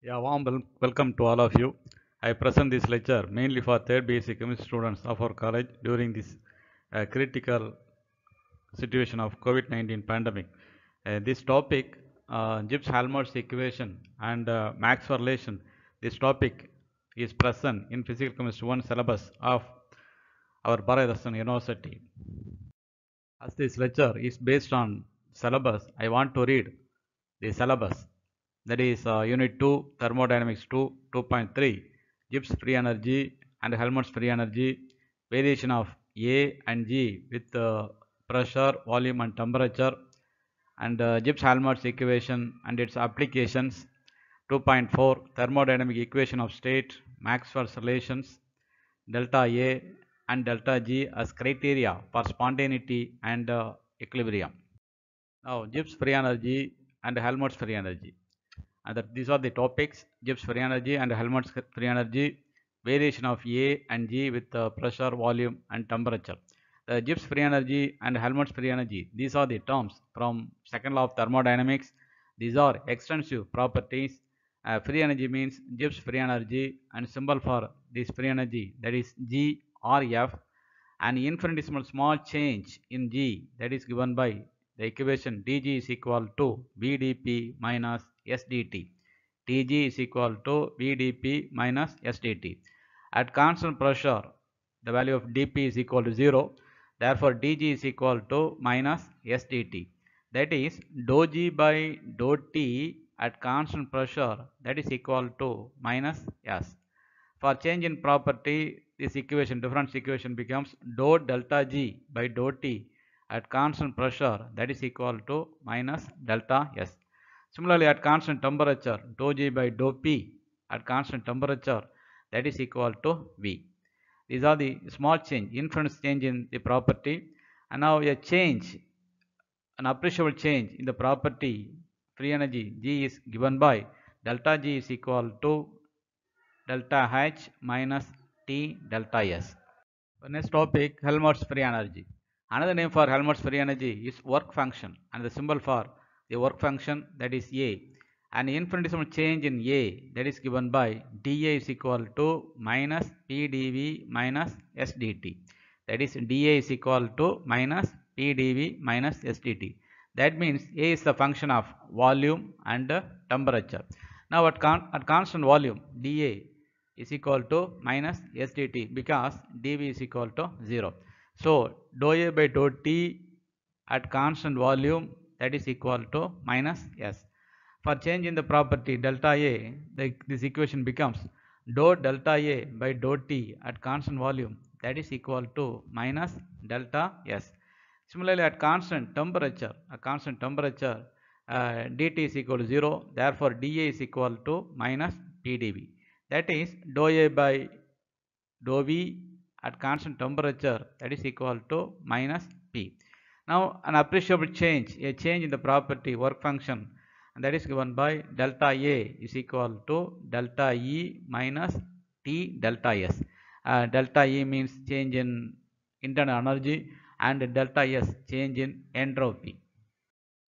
Yeah, welcome to all of you. I present this lecture mainly for third BSc chemistry students of our college during this critical situation of COVID-19 pandemic. This topic, Gibbs-Helmholtz equation and Maxwell relation, this topic is present in Physical Chemistry 1 syllabus of our Bharathasan University. As this lecture is based on syllabus, I want to read the syllabus. That is Unit 2, Thermodynamics 2, 2.3, Gibbs free energy and Helmholtz free energy, variation of A and G with pressure, volume and temperature, and Gibbs-Helmholtz equation and its applications. 2.4, Thermodynamic equation of state, Maxwell's relations, delta A and delta G as criteria for spontaneity and equilibrium. Now, Gibbs free energy and Helmholtz free energy. And these are the topics: Gibbs free energy and Helmholtz free energy, variation of A and G with pressure, volume, and temperature. The Gibbs free energy and Helmholtz free energy, these are the terms from second law of thermodynamics. These are extensive properties. Free energy means Gibbs free energy, and symbol for this free energy, that is G or F. An infinitesimal small change in G, that is given by the equation dG is equal to VdP minus SdT. dG is equal to VdP minus SdT. At constant pressure, the value of dP is equal to 0. Therefore, dG is equal to minus SdT. That is dou G by dou T at constant pressure, that is equal to minus S. For change in property, this equation, difference equation, becomes dou delta G by dou T at constant pressure, that is equal to minus delta S. Similarly, at constant temperature, dou G by dou P at constant temperature, that is equal to V. These are the small change, infinite change in the property. And now a change, an appreciable change in the property free energy G is given by delta G is equal to delta H minus T delta S. The next topic, Helmholtz free energy. Another name for Helmholtz free energy is work function, and the symbol for the work function, that is A. An infinitesimal change in A, that is given by dA is equal to minus PdV minus SdT. That is dA is equal to minus PdV minus SdT. That means A is the function of volume and temperature. Now at constant volume, dA is equal to minus SdT because dV is equal to 0. So dou A by dou T at constant volume, that is equal to minus S. For change in the property delta A, this equation becomes dou delta A by dou T at constant volume, that is equal to minus delta S. Similarly, at constant temperature, dt is equal to 0. Therefore, dA is equal to minus PdV. That is dou A by dou V at constant temperature, that is equal to minus P. Now, an appreciable change, a change in the property work function, and that is given by delta A is equal to delta E minus T delta S. Delta E means change in internal energy, and delta S change in entropy.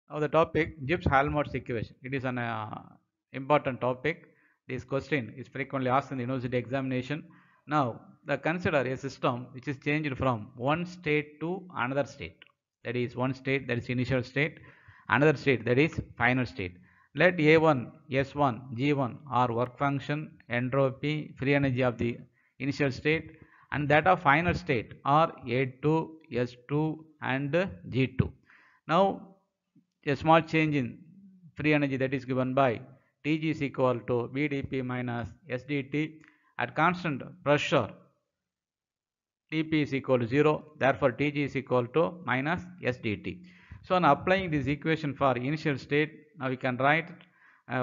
Now the topic, Gibbs-Helmholtz equation. It is an important topic. This question is frequently asked in the university examination. Now, consider a system which is changed from one state to another state. That is one state, that is initial state, another state, that is final state. Let A1, S1, G1 are work function, entropy, free energy of the initial state, and that of final state are A2, S2, and G2. Now, a small change in free energy, that is given by Tg is equal to VdP minus SdT. At constant pressure, Tp is equal to 0. Therefore, Tg is equal to minus SdT. So, on applying this equation for initial state, now we can write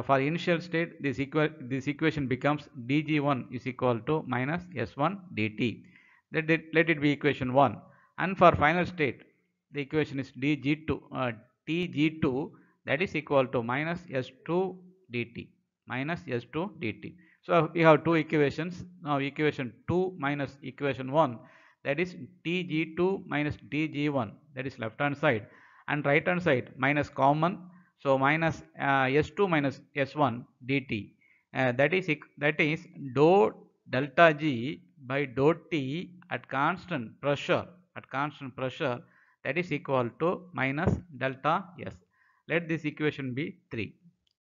for initial state, this equation becomes dG1 is equal to minus S1 dt. Let it be equation 1. And for final state, the equation is Tg2, that is equal to minus S2 dt, minus S2 dt. So we have two equations. Now equation 2 minus equation 1, that is Tg2 minus Tg1, that is left hand side, and right hand side minus common. So minus S2 minus S1 dt. that is dou delta G by dou T at constant pressure, that is equal to minus delta S. Let this equation be 3.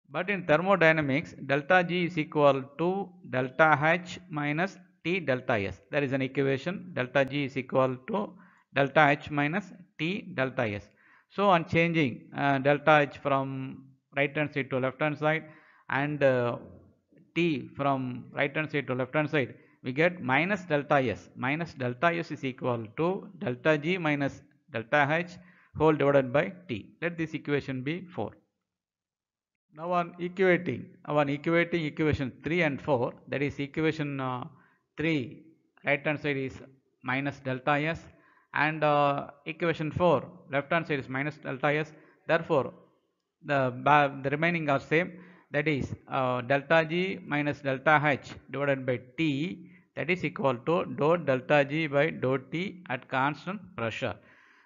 But in thermodynamics, delta G is equal to delta H minus T delta S. There is an equation, delta G is equal to delta H minus T delta S. So on changing delta H from right hand side to left hand side and T from right hand side to left hand side, we get minus delta S. Minus delta S is equal to delta G minus delta H whole divided by T. Let this equation be 4. Now on equating equation 3 and 4, that is equation 3 right hand side is minus delta S and equation 4 left hand side is minus delta S. Therefore the remaining are same, that is delta G minus delta H divided by T, that is equal to dou delta G by dou T at constant pressure.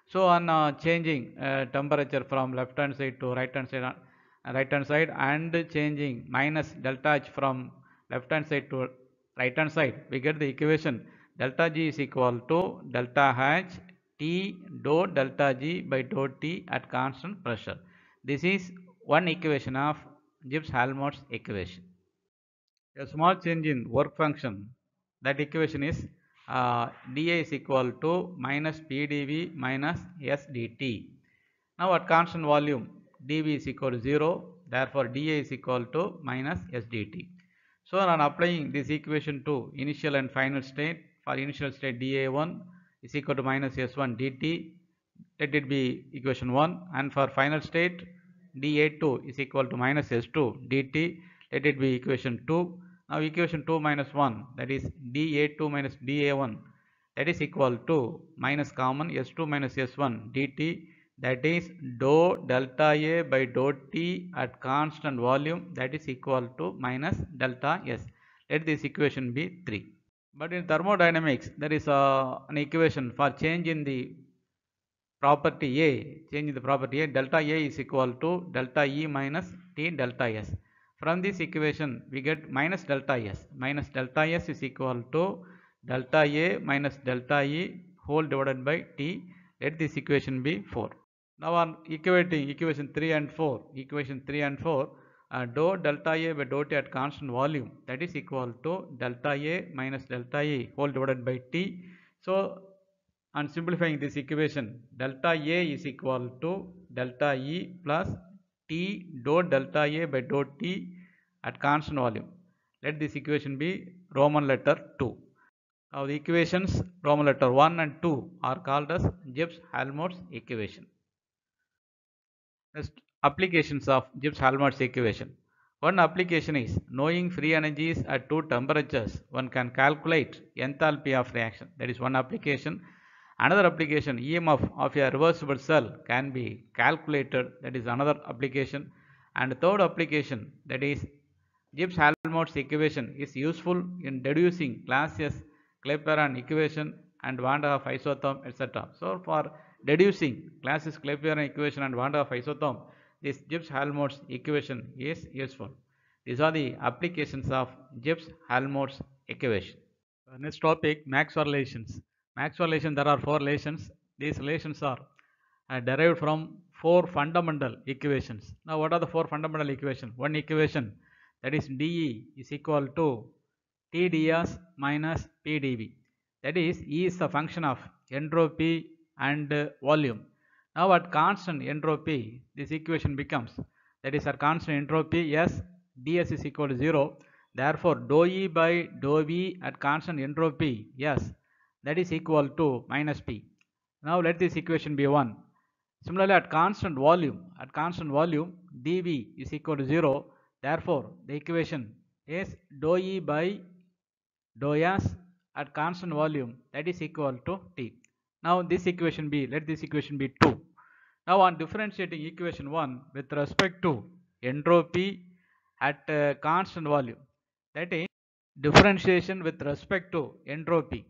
So on changing temperature from left hand side to right hand side and changing minus delta H from left hand side to right hand side, we get the equation delta G is equal to delta H T dou delta G by dou T at constant pressure. This is one equation of Gibbs-Helmholtz equation. A small change in work function, that equation is dA is equal to minus PdV minus SdT. Now at constant volume, dV is equal to 0, therefore dA is equal to minus SdT. So on applying this equation to initial and final state, for initial state dA1 is equal to minus S1 dt, let it be equation 1, and for final state dA2 is equal to minus S2 dt, let it be equation 2. Now equation 2 minus 1, that is dA2 minus dA1, that is equal to minus common S2 minus S1 dt, that is dou delta A by dou T at constant volume, that is equal to minus delta S. Let this equation be 3. But in thermodynamics, there is an equation for change in the property A, delta A is equal to delta E minus T delta S. From this equation, we get minus delta S. Minus delta S is equal to delta A minus delta E whole divided by T. Let this equation be 4. Now on equating equation 3 and 4, dou delta A by dou T at constant volume, that is equal to delta A minus delta E whole divided by T. So on simplifying this equation, delta A is equal to delta E plus T dou delta A by dou T at constant volume. Let this equation be Roman letter 2. Now the equations Roman letter 1 and 2 are called as Gibbs-Helmholtz equation. Next, applications of Gibbs-Helmholtz equation. One application is knowing free energies at two temperatures, one can calculate enthalpy of reaction. That is one application. Another application, EMF of a reversible cell can be calculated. That is another application. And third application, that is Gibbs-Helmholtz equation is useful in deducing Clausius Clapeyron equation and Van der Waals isotherm, etc. So for deducing Clausius Clapeyron equation and Van der Waals isotherm, this Gibbs-Helmholtz equation is useful. These are the applications of Gibbs-Helmholtz equation. Next topic, Maxwell relations. Maxwell relations, there are 4 relations. These relations are derived from 4 fundamental equations. Now what are the 4 fundamental equations? One equation, that is dE is equal to TdS minus PdV. That is, E is the function of entropy and volume. Now at constant entropy, this equation becomes, that is at constant entropy, S ds is equal to 0. Therefore dou E by dou V at constant entropy, S, that is equal to minus P. Now let this equation be 1. Similarly at constant volume, dV is equal to 0. Therefore the equation is dou E by dou S at constant volume, that is equal to T. Now this equation be, let this equation be 2. Now on differentiating equation 1 with respect to entropy at constant volume, that is differentiation with respect to entropy,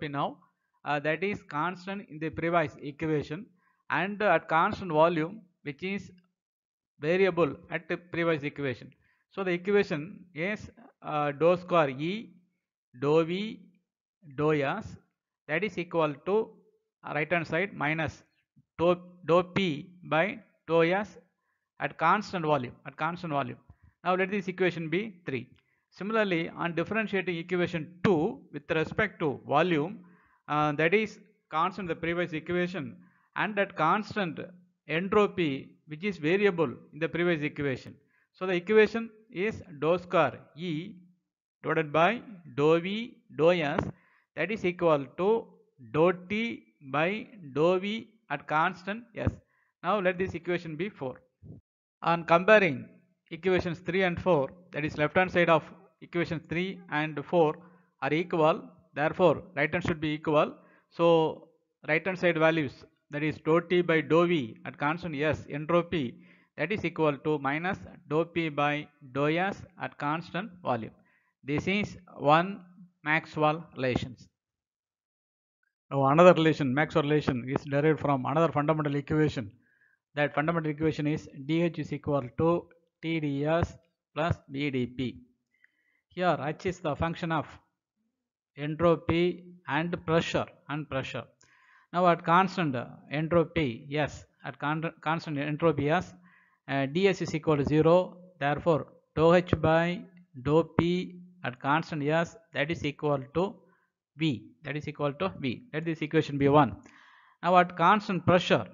now that is constant in the previous equation, and at constant volume which is variable at the previous equation. So the equation is dou square E dou V dou S, that is equal to right hand side minus dou P by dou S at constant volume. Now let this equation be 3. Similarly, on differentiating equation 2 with respect to volume, that is constant the previous equation, and at constant entropy which is variable in the previous equation. So the equation is dou square E divided by dou V dou S, that is equal to dou T by dou V at constant S. Now let this equation be 4. On comparing equations 3 and 4, that is left hand side of equations 3 and 4 are equal, therefore right hand should be equal. So right hand side values, that is dou T by dou V at constant S entropy, that is equal to minus dou P by dou S at constant volume. This is one Maxwell relations. Now another relation, Maxwell relation, is derived from another fundamental equation. That fundamental equation is dH is equal to TdS plus ddP. Here H is the function of entropy and pressure. Now at constant entropy S, ds is equal to 0. Therefore dou H by dou P at constant S, that is equal to V. Let this equation be 1. Now at constant pressure,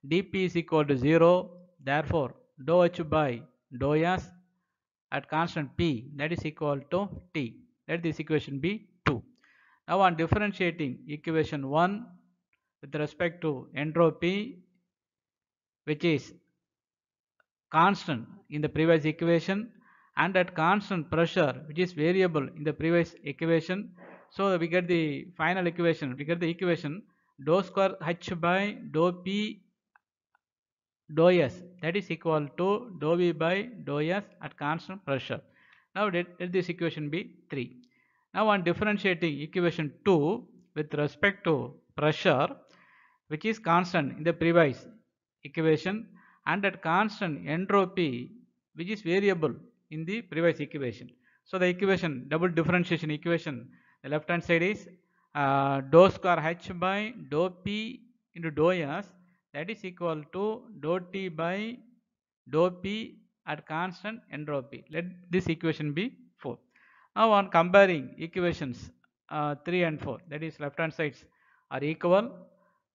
dP is equal to 0. Therefore dou H by dou S at constant P, that is equal to T. Let this equation be 2. Now on differentiating equation 1 with respect to entropy, which is constant in the previous equation, and at constant pressure which is variable in the previous equation, so we get the final equation. Dou square H by dou P dou S, that is equal to dou V by dou S at constant pressure. Now let this equation be 3. Now on differentiating equation 2 with respect to pressure, which is constant in the previous equation, and at constant entropy which is variable in the previous equation. So the equation, double differentiation equation, the left hand side is dou square H by dou P into dou S, that is equal to dou T by dou P at constant entropy. Let this equation be 4. Now on comparing equations 3 and 4, that is left hand sides are equal,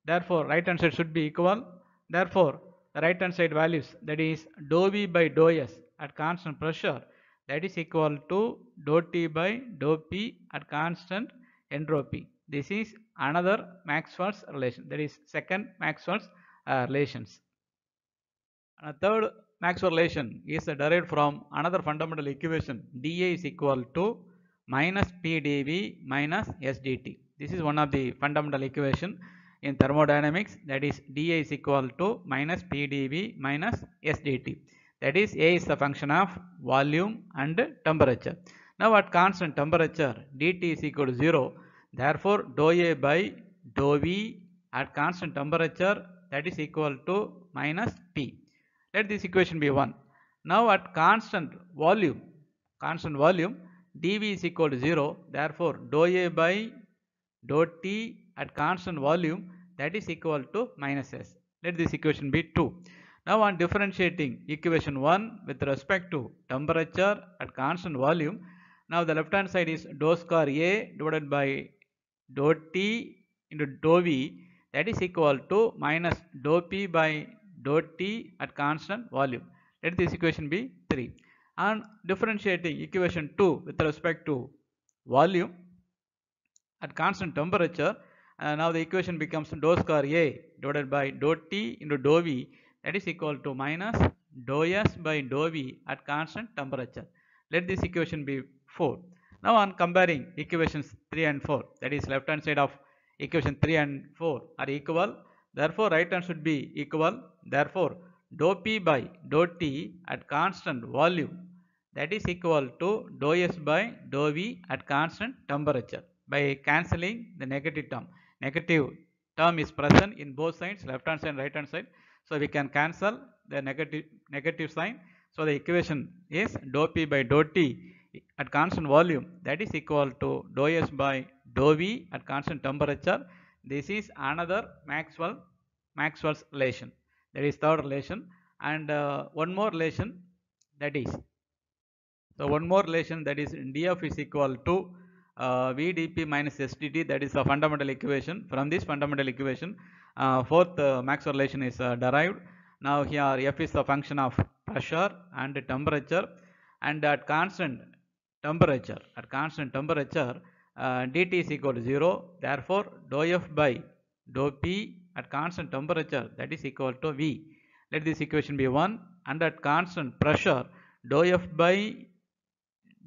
therefore right hand side should be equal. Therefore the right hand side values, that is dou V by dou S at constant pressure, that is equal to dou T by dou P at constant entropy. This is another Maxwell's relation, that is second Maxwell's relations. And a third Maxwell relation is derived from another fundamental equation, dA is equal to minus PdV minus SdT. This is one of the fundamental equation in thermodynamics, that is dA is equal to minus PdV minus SdT. That is A is the function of volume and temperature. Now at constant temperature dt is equal to 0. Therefore dou A by dou V at constant temperature, that is equal to minus P. Let this equation be 1. Now at constant volume dV is equal to 0. Therefore dou A by dou T at constant volume, that is equal to minus S. Let this equation be 2. Now on differentiating equation 1 with respect to temperature at constant volume, now the left hand side is dou square A divided by dou T into dou V, that is equal to minus dou P by dou T at constant volume. Let this equation be 3. And differentiating equation 2 with respect to volume at constant temperature, now the equation becomes dou square A divided by dou T into dou V, that is equal to minus dou S by dou V at constant temperature. Let this equation be 4. Now on comparing equations 3 and 4, that is left hand side of equation 3 and 4 are equal, therefore right hand should be equal. Therefore dou P by dou T at constant volume, that is equal to dou S by dou V at constant temperature. By cancelling the negative term is present in both sides, left hand side and right hand side, so we can cancel the negative sign. So the equation is dou P by dou T at constant volume, that is equal to dou S by dou V at constant temperature. This is another Maxwell's relation. That is third relation. And one more relation, that is dF is equal to VdP minus SdT. That is a fundamental equation. From this fundamental equation, fourth Maxwell relation is derived. Now here F is the function of pressure and temperature, and at constant temperature, dt is equal to 0. Therefore, dou F by dou P at constant temperature, that is equal to V. Let this equation be 1. And at constant pressure, dou F by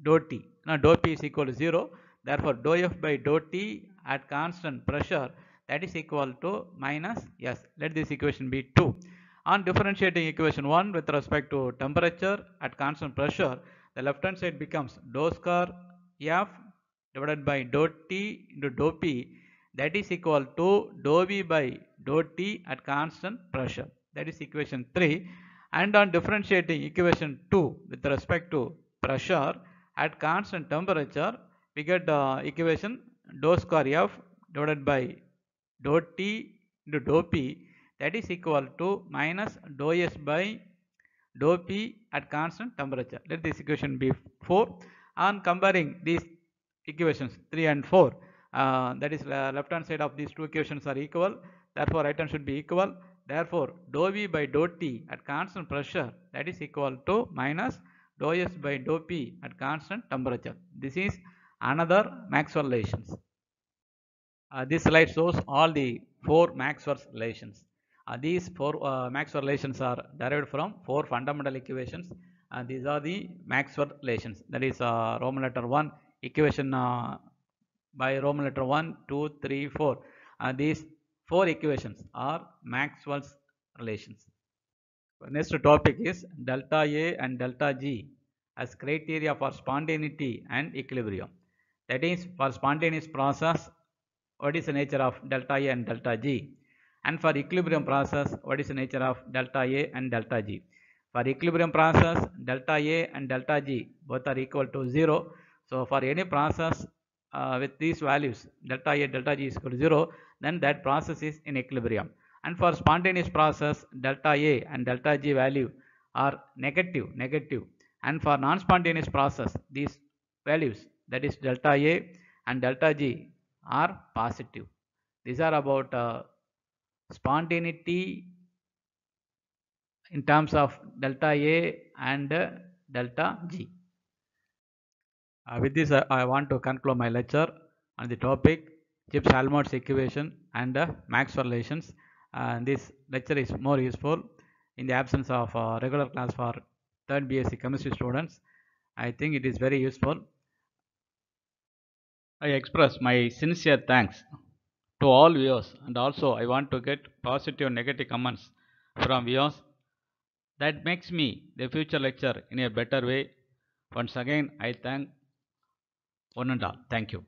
dou T. Now dou P is equal to 0. Therefore, dou F by dou T at constant pressure, that is equal to minus S. Let this equation be 2. On differentiating equation 1 with respect to temperature at constant pressure, the left hand side becomes dou square F divided by dou T into dou P, that is equal to dou V by dou T at constant pressure. That is equation 3. And on differentiating equation 2 with respect to pressure at constant temperature, we get equation dou square F divided by dou T into dou P, that is equal to minus dou S by dou P at constant temperature. Let this equation be 4. On comparing these equations 3 and 4, that is left hand side of these two equations are equal. Therefore, right hand should be equal. Therefore, dou V by dou T at constant pressure, that is equal to minus dou S by dou P at constant temperature. This is another Maxwell relations. This slide shows all the 4 Maxwell relations. These 4 Maxwell relations are derived from 4 fundamental equations. These are the Maxwell relations. That is Roman letter 1 equation by Roman letter 1, 2, 3, 4. These 4 equations are Maxwell's relations. Next topic is delta A and delta G as criteria for spontaneity and equilibrium. That is, for spontaneous process, what is the nature of delta A and delta G? And for equilibrium process, what is the nature of delta A and delta G? For equilibrium process, delta A and delta G both are equal to 0. So for any process with these values, delta A, delta G is equal to 0, then that process is in equilibrium. And for spontaneous process, delta A and delta G value are negative. And for non-spontaneous process, these values, that is delta A and delta G, are positive. These are about spontaneity in terms of delta A and delta G. With this, I want to conclude my lecture on the topic Gibbs-Helmholtz equation and Maxwell relations. This lecture is more useful in the absence of regular class for 3rd BSc chemistry students. I think it is very useful. I express my sincere thanks to all viewers, and also I want to get positive and negative comments from viewers. That makes me the future lecture in a better way. Once again, I thank one and all. Thank you.